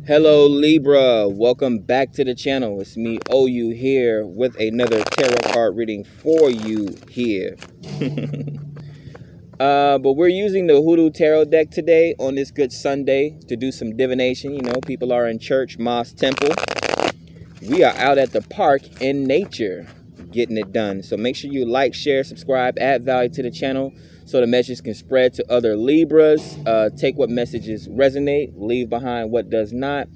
Hello Libra, welcome back to the channel. It's me, OU, here with another tarot card reading for you here. But we're using the Hoodoo Tarot deck today on this good Sunday to do some divination. You know, people are in church, mosque, temple. We are out at the park in nature getting it done. So make sure you like, share, subscribe, add value to the channel so the message can spread to other Libras. Take what messages resonate, leave behind what does not.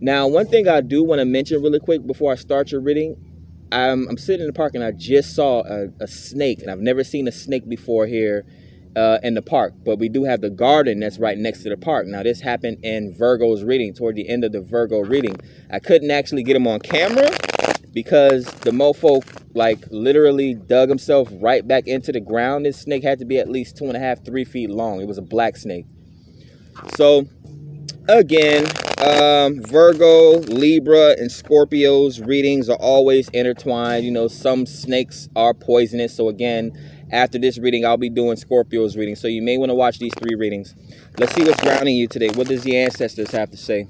Now, one thing I do want to mention really quick before I start your reading, I'm sitting in the park and I just saw a snake, and I've never seen a snake before here in the park, but we do have the garden that's right next to the park. Now, this happened in Virgo's reading, toward the end of the Virgo reading. I couldn't actually get him on camera because the mofo like literally dug himself right back into the ground. This snake had to be at least 2.5, 3 feet long. It was a black snake. So again, Virgo, Libra, and Scorpio's readings are always intertwined. You know, some snakes are poisonous. So again, after this reading, I'll be doing Scorpio's reading. So you may want to watch these 3 readings. Let's see what's grounding you today. What does the ancestors have to say?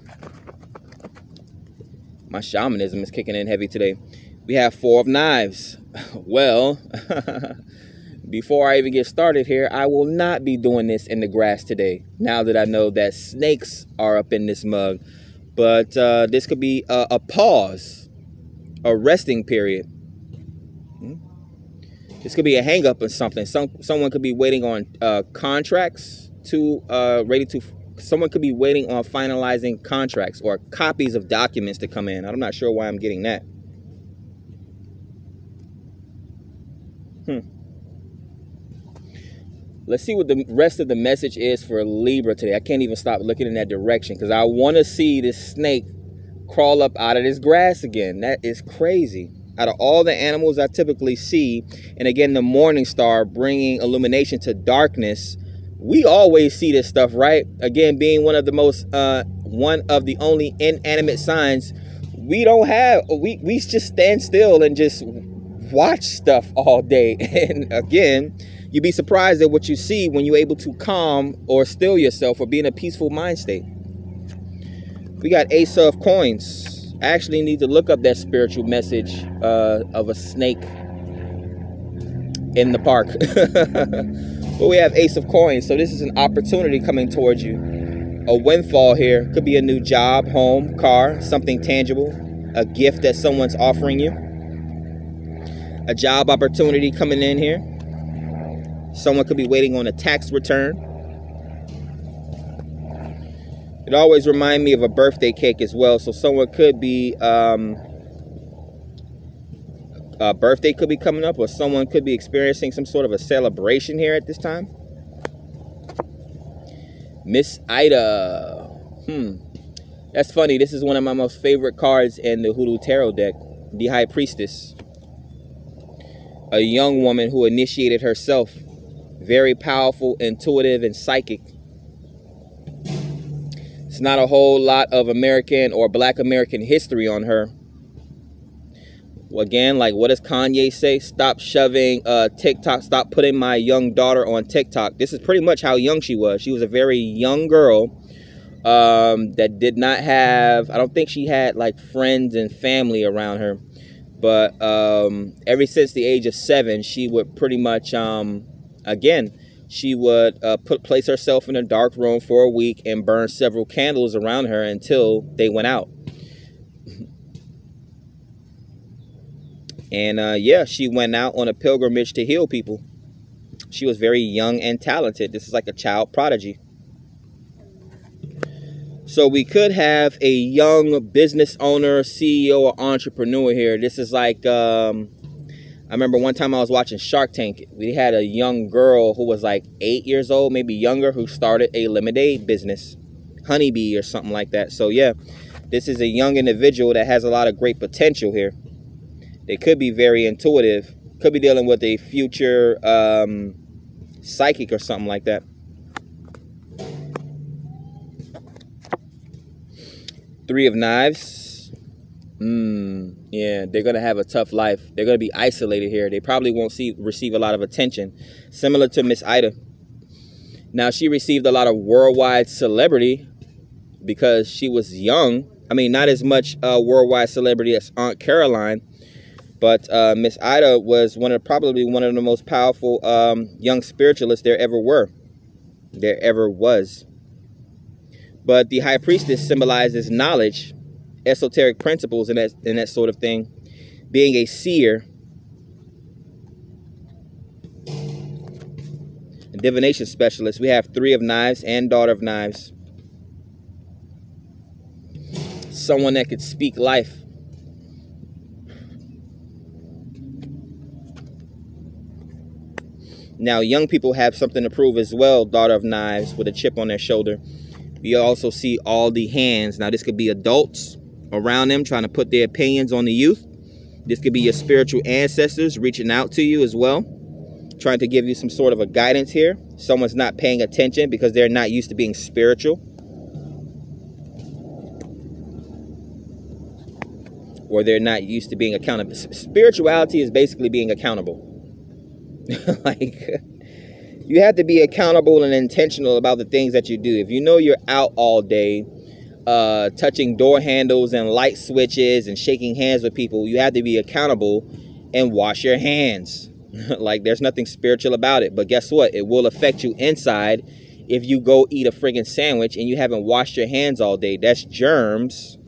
My shamanism is kicking in heavy today. We have 4 of Knives. Well, before I even get started here, I will not be doing this in the grass today, now that I know that snakes are up in this mug. But this could be a pause, a resting period. This could be a hang-up or something. Someone could be waiting on contracts to someone could be waiting on finalizing contracts or copies of documents to come in. I'm not sure why I'm getting that. Let's see what the rest of the message is for Libra today. I can't even stop looking in that direction because I want to see this snake crawl up out of this grass again. That is crazy. Out of all the animals I typically see, and again, the Morningstar bringing illumination to darkness, we always see this stuff, right? Again, being one of the most, one of the only inanimate signs, we don't have, we just stand still and just watch stuff all day. And again, you'd be surprised at what you see when you're able to calm or still yourself or be in a peaceful mind state. We got Ace of Coins. I actually need to look up that spiritual message of a snake in the park. But we have Ace of Coins, so this is an opportunity coming towards you. A windfall here. Could be a new job, home, car, something tangible. A gift that someone's offering you. A job opportunity coming in here. Someone could be waiting on a tax return. It always reminds me of a birthday cake as well. So someone could be, a birthday could be coming up, or someone could be experiencing some sort of a celebration here at this time. Miss Ida. That's funny. This is one of my most favorite cards in the Hoodoo Tarot deck. The High Priestess. A young woman who initiated herself. Very powerful, intuitive, and psychic. It's not a whole lot of American or Black American history on her. Again, like what does Kanye say? Stop shoving TikTok. Stop putting my young daughter on TikTok. This is pretty much how young she was. She was a very young girl that did not have, I don't think she had like friends and family around her. But ever since the age of 7, she would pretty much, again, she would place herself in a dark room for a week and burn several candles around her until they went out. And yeah, she went out on a pilgrimage to heal people. She was very young and talented. This is like a child prodigy. So we could have a young business owner, CEO, or entrepreneur here. This is like, I remember one time I was watching Shark Tank. We had a young girl who was like 8 years old, maybe younger, who started a lemonade business, Honeybee or something like that. So yeah, this is a young individual that has a lot of great potential here. They could be very intuitive, could be dealing with a future psychic or something like that. 3 of Knives. Yeah, they're going to have a tough life. They're going to be isolated here. They probably won't receive a lot of attention, similar to Miss Ida. Now, she received a lot of worldwide celebrity because she was young. I mean, not as much worldwide celebrity as Aunt Caroline, but Miss Ida was probably one of the most powerful young spiritualists there ever was. But the high priestess symbolizes knowledge, esoteric principles, and that sort of thing. Being a seer, a divination specialist. We have Three of Knives and Daughter of Knives. Someone that could speak life. Now, young people have something to prove as well. Daughter of Knives with a chip on their shoulder. You also see all the hands. Now, this could be adults around them trying to put their opinions on the youth. This could be your spiritual ancestors reaching out to you as well, trying to give you some sort of a guidance here. Someone's not paying attention because they're not used to being spiritual. Or they're not used to being accountable. Spirituality is basically being accountable. Like, you have to be accountable and intentional about the things that you do. If you know you're out all day, touching door handles and light switches and shaking hands with people, you have to be accountable and wash your hands. Like, there's nothing spiritual about it. But guess what? It will affect you inside if you go eat a friggin' sandwich and you haven't washed your hands all day. That's germs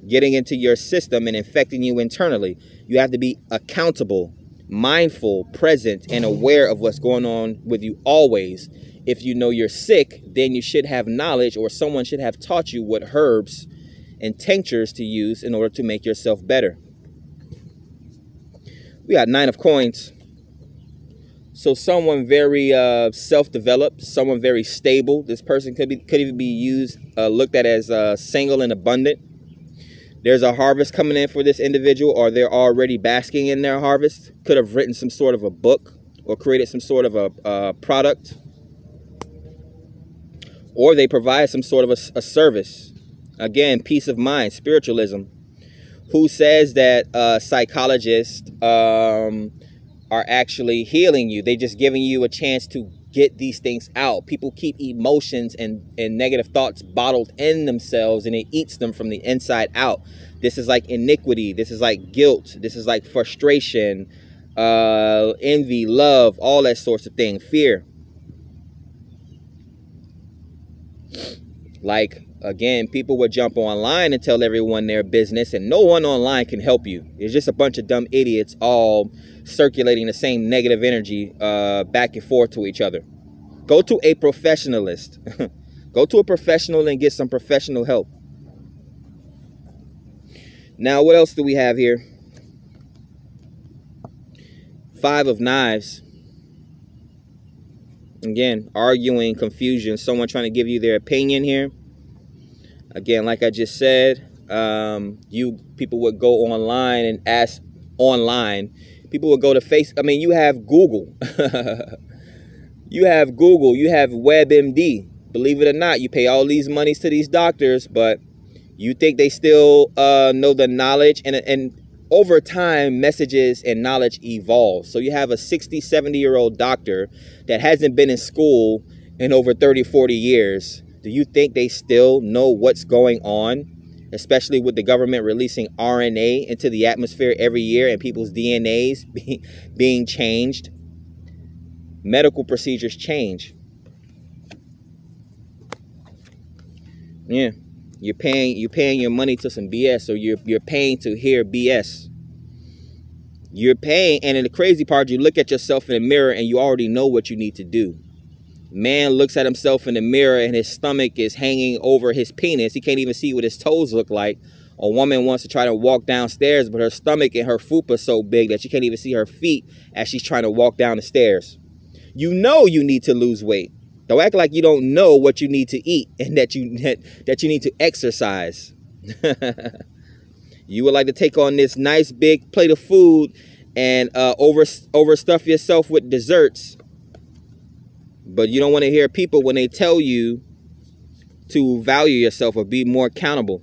getting into your system and infecting you internally. You have to be accountable, mindful, present, and aware of what's going on with you always. If you know you're sick, then you should have knowledge, or someone should have taught you what herbs and tinctures to use in order to make yourself better. We got Nine of Coins. So someone very self-developed, someone very stable. This person could even be looked at as single and abundant. There's a harvest coming in for this individual, or they're already basking in their harvest. Could have written some sort of a book or created some sort of a product. Or they provide some sort of a service. Again, peace of mind, spiritualism. Who says that psychologists are actually healing you? They're just giving you a chance to get these things out. People keep emotions and negative thoughts bottled in themselves, and it eats them from the inside out. This is like iniquity. This is like guilt. This is like frustration, envy, love, all that sorts of thing. Fear. Like, again, people would jump online and tell everyone their business, and no one online can help you. It's just a bunch of dumb idiots all circulating the same negative energy back and forth to each other. Go to a professionalist. Go to a professional and get some professional help. Now, what else do we have here? Five of Knives. Again, arguing, confusion, someone trying to give you their opinion here. Again, like I just said, people would go online and ask online. People would go to Facebook. I mean, you have Google. You have Google. You have WebMD. Believe it or not, you pay all these monies to these doctors, but you think they still know the knowledge. And over time, messages and knowledge evolve. So you have a 60, 70-year-old doctor that hasn't been in school in over 30, 40 years. Do you think they still know what's going on? Especially with the government releasing RNA into the atmosphere every year and people's DNAs being changed. Medical procedures change. Yeah. You're paying your money to some BS, or you're paying to hear BS. You're paying, and in the crazy part, you look at yourself in the mirror and you already know what you need to do. Man looks at himself in the mirror and his stomach is hanging over his penis. He can't even see what his toes look like. A woman wants to try to walk downstairs, but her stomach and her fupa is so big that she can't even see her feet as she's trying to walk down the stairs. You know you need to lose weight. Don't act like you don't know what you need to eat and that you need to exercise. You would like to take on this nice big plate of food and overstuff yourself with desserts. But you don't want to hear people when they tell you to value yourself or be more accountable.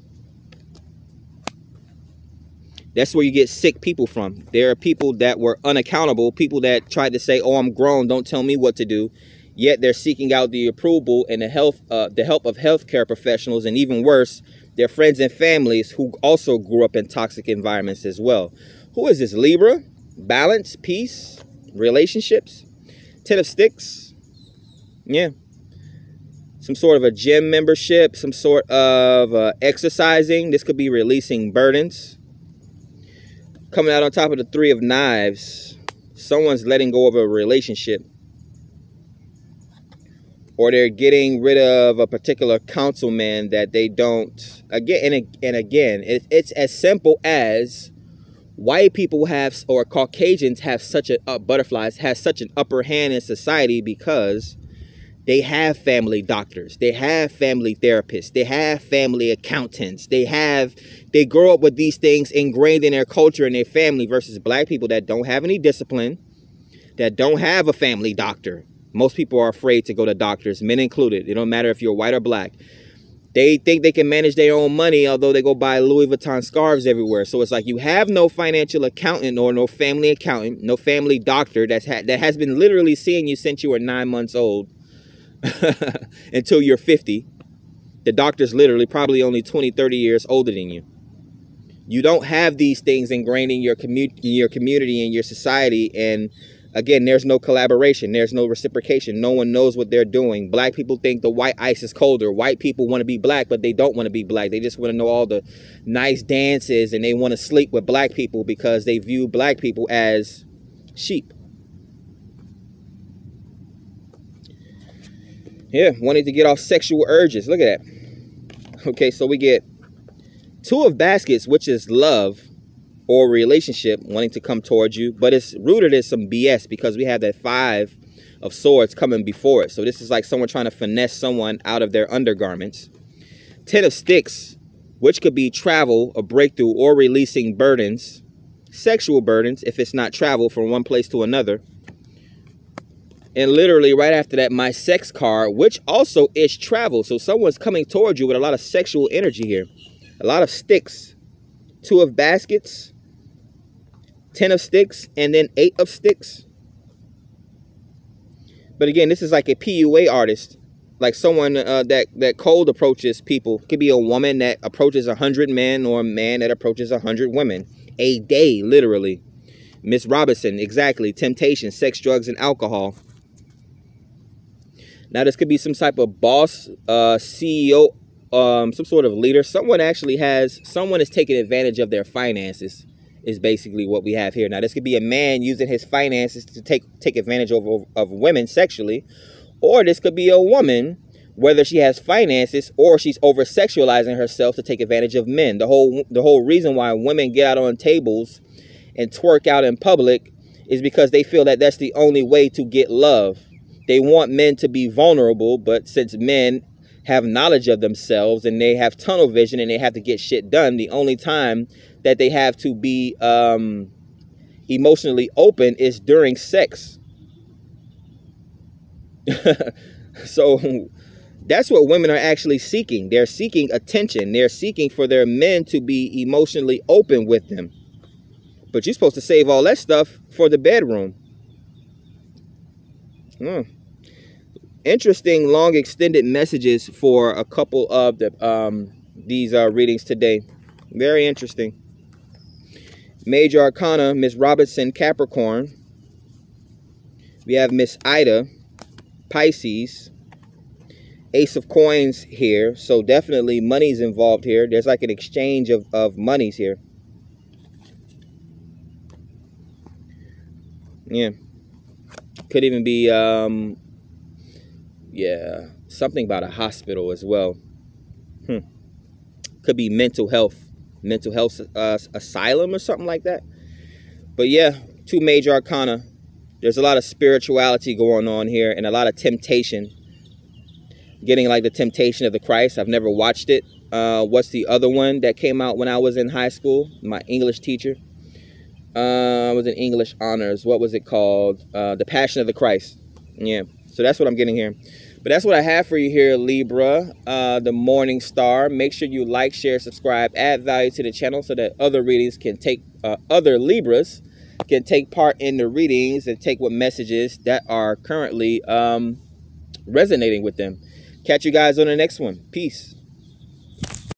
That's where you get sick people from. There are people that were unaccountable, people that tried to say, oh, I'm grown, don't tell me what to do. Yet they're seeking out the approval and the help of healthcare professionals, and even worse, their friends and families who also grew up in toxic environments as well. Who is this? Libra? Balance, peace, relationships. 10 of Sticks. Yeah. Some sort of a gym membership, some sort of exercising. This could be releasing burdens. Coming out on top of the 3 of Knives. Someone's letting go of a relationship. Or they're getting rid of a particular councilman that they don't. Again and again, it's as simple as white people have, or Caucasians have such a, butterflies has such an upper hand in society because they have family doctors, they have family therapists, they have family accountants, they grow up with these things ingrained in their culture and their family, versus black people that don't have any discipline, that don't have a family doctor. Most people are afraid to go to doctors, men included. It don't matter if you're white or black. They think they can manage their own money, although they go buy Louis Vuitton scarves everywhere. So it's like you have no financial accountant or no family accountant, no family doctor that has been literally seeing you since you were 9 months old until you're 50. The doctor's literally probably only 20, 30 years older than you. You don't have these things ingrained in your community, in your society, and again, there's no collaboration. There's no reciprocation. No one knows what they're doing. Black people think the white ice is colder. White people want to be black, but they don't want to be black. They just want to know all the nice dances, and they want to sleep with black people because they view black people as sheep. Yeah, wanting to get off sexual urges. Look at that. Okay, so we get 2 of Baskets, which is love or relationship wanting to come towards you, but it's rooted in some BS because we have that 5 of Swords coming before it. So this is like someone trying to finesse someone out of their undergarments. 10 of Sticks, which could be travel, a breakthrough, or releasing burdens, sexual burdens if it's not travel from one place to another. And literally right after that, my sex card, which also is travel. So someone's coming towards you with a lot of sexual energy here. A lot of sticks. 2 of Baskets, 10 of Sticks, and then 8 of Sticks. But again, this is like a PUA artist, like someone that cold approaches people. Could be a woman that approaches 100 men, or a man that approaches 100 women a day, literally. Miss Robinson, exactly. Temptation, sex, drugs, and alcohol. Now, this could be some type of boss, CEO, some sort of leader. Someone is taking advantage of their finances, is basically what we have here. Now, this could be a man using his finances to take advantage of women sexually, or this could be a woman, whether she has finances or she's over-sexualizing herself to take advantage of men. The whole reason why women get out on tables and twerk out in public is because they feel that that's the only way to get love. They want men to be vulnerable, but since men have knowledge of themselves and they have tunnel vision and they have to get shit done, the only time that they have to be emotionally open is during sex. So that's what women are actually seeking. They're seeking attention. They're seeking for their men to be emotionally open with them. But you're supposed to save all that stuff for the bedroom. Interesting long extended messages for a couple of these readings today. Very interesting. Major Arcana, Miss Robinson, Capricorn. We have Miss Ida, Pisces. Ace of Coins here. So definitely money's involved here. There's like an exchange of monies here. Yeah. Could even be, yeah, something about a hospital as well. Could be mental health asylum or something like that. But yeah, 2 major arcana. There's a lot of spirituality going on here and a lot of temptation. Getting like the Temptation of the Christ. I've never watched it. What's the other one that came out when I was in high school? My English teacher. I was in English honors. What was it called? The Passion of the Christ. Yeah. So that's what I'm getting here. But that's what I have for you here, Libra. The Morningstar. Make sure you like, share, subscribe, add value to the channel so that other readings can take, other Libras can take part in the readings and take what messages that are currently resonating with them. Catch you guys on the next one. Peace.